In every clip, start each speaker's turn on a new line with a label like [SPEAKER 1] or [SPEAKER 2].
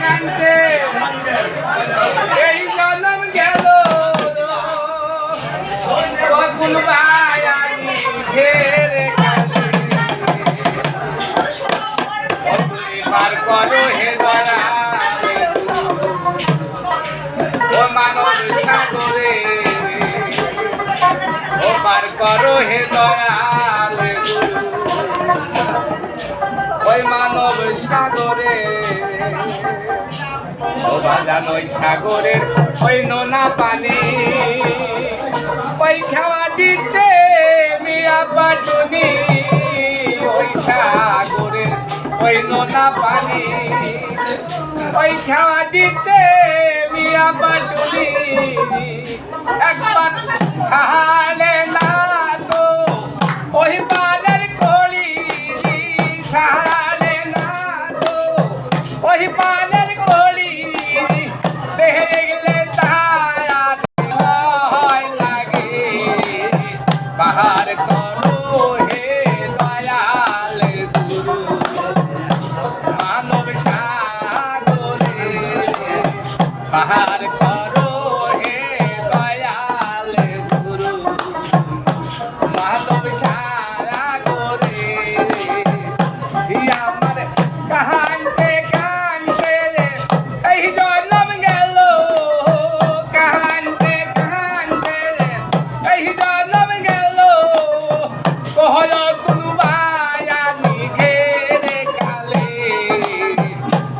[SPEAKER 1] কানতে এই জনম গেল কখন বায়ানি ফেরে পার করো হে দয়া ও মানব সাগরে ও পার করো হে দয়াল ওই মানব সাগরে ও বাজান ওই সাগরের ওই নোনা পানি ওই খাওয়া দিচ্ছে মিয়া পাটুনি ওই সাগরের ওই নোনা পানি ওই খাওয়া দিচ্ছে মিয়া পাটুনি একবার ছাড়ে না তো ওই পানের কলি ছাড়ে না তো ওই পানের কলি দেখে গেলে তার ভয় লাগে পাহাড় করো হে দয়াল গুরু মানব সাগরে পাহাড় করো হে দয়াল গুরু মানব সাগরে আমার কাহানতে কানতে এই জন্ম গেল কাহানতে কানতে এই জন্ম গেল কহল কোনো বায়ানি ঘেরে কালে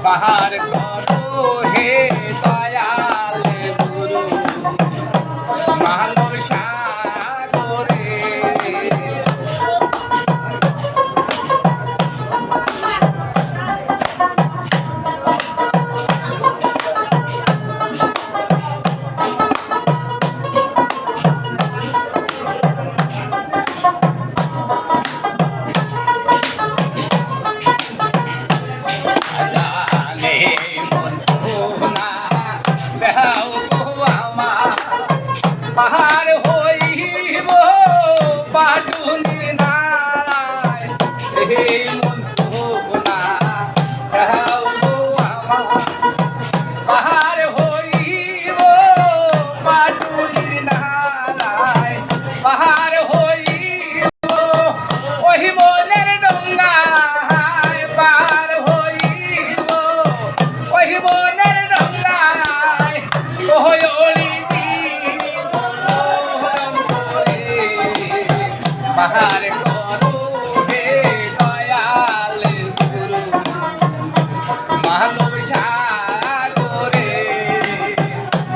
[SPEAKER 1] পাহাড় করো হে দয়াল গুরু মানব সাগরে জানে বন্ধু না দেখাও গো আমার পাহাড় হইব পাটুনির নালায় হে বন্ধু না দেখাও গো আমার পাহাড় হইব পাটুনির নালায় পাহাড় হইব ওই মনের ডঙ্গায় পার হইব ওই মনের ডঙ্গায় ওহলি দিব পাহাড় করো হে দয়াল গুরু মানব সাগরে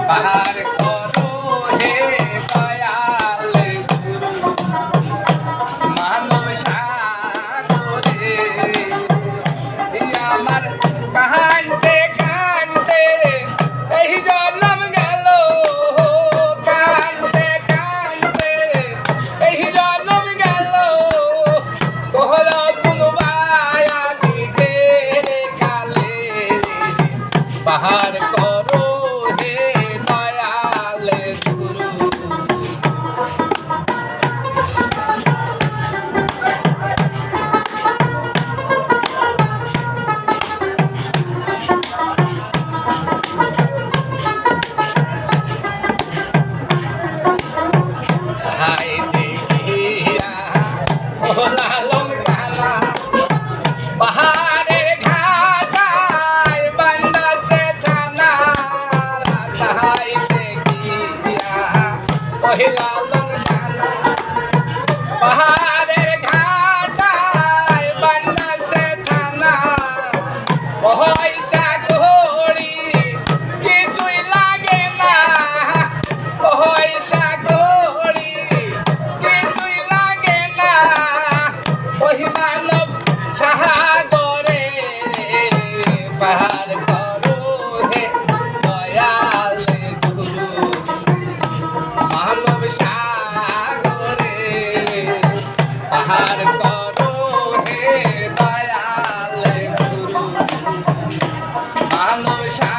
[SPEAKER 1] পাহাড় করো হে দয়াল গুরু মানব সাগরে আমার কাহানতে কানতে এই জন্ম গেল কানতে কানতে এই জন্ম গেল কহল কোনো বায়ানি ঘেরে কালে পাহাড় করো হে দয়াল গুরু হাই দেখিয়া ও লালন কালা পাহাড়ের ঘাটায় বান্দা সে থানা হাই দেখিয়া ওই লালন কালা পাহাড়ের ঘাটায় বান্দা সে থানা পয়সা কড়ি কিছুই লাগে না পয়সা কড়ি কিছুই লাগে না ওই মানব সাগরে পাহাড় করো হে দয়াল গুরু মানব সাগরে পাহাড় করো হে দয়াল গুরু মানব সাগরে